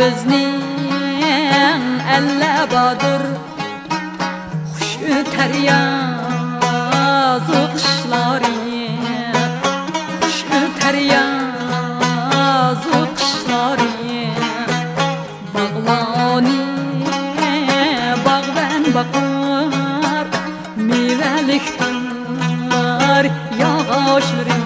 bizning allabadur xush o'tar yozu qishlari, xush o'tar yozu qishlari. Bog'loni bog'dan boqar mevaliklar yog'ochlari.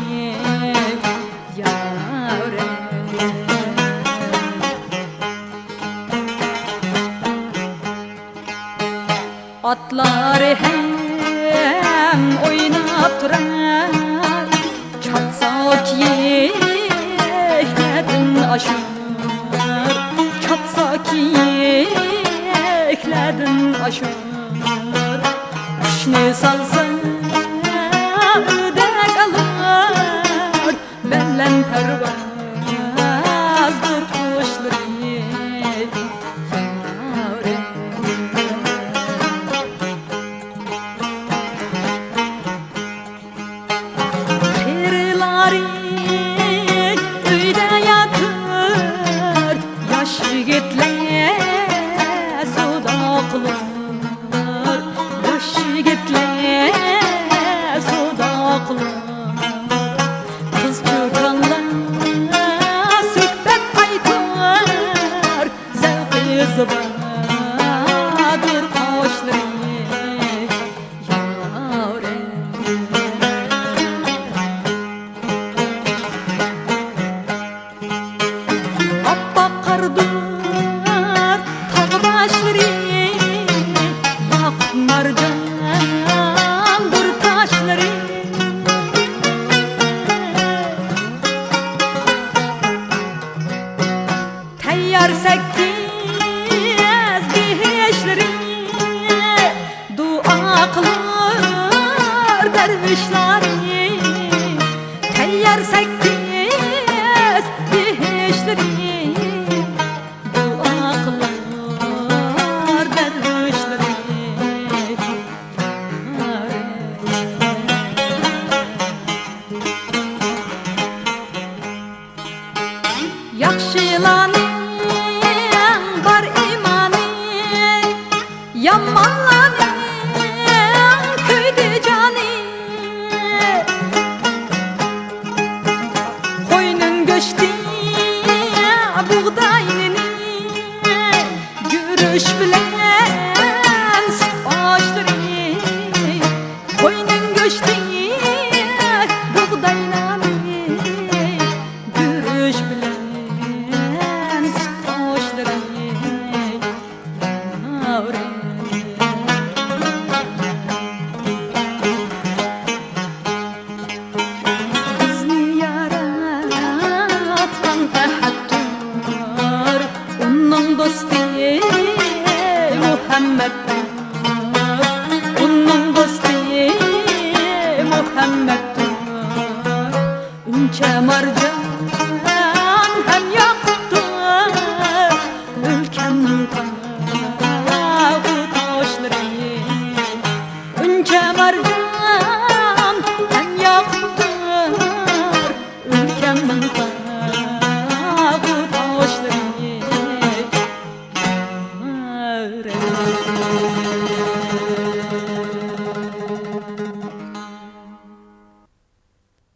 Atlar hem oynab turar, çatsak yekledin aşır, çatsak yekledin aşır. Kuşni salsa öde kalır, bellen pervazdır kuşları. Yigitler suda qılır, yosh yigitler suda qılır. Kız ko'rganlar suhbat aytar, zavqi zubadir qoshlari. Oppoq qardur marjandır taşları. Tayyar sekiz beşleri, dua kılır dervişleri. Tayyar sekiz beşleri, dua kılır dervişleri. Yaxşılaning bar imani, yomonlaning kuydi joni. Qo'yning go'shti bug'doyini, guruch bilan oshtiring. Qo'yning go'shti bug'doyini, guruch bilan Muhammad'dir, onun do'sti Muhammad'dir. Uncha marjon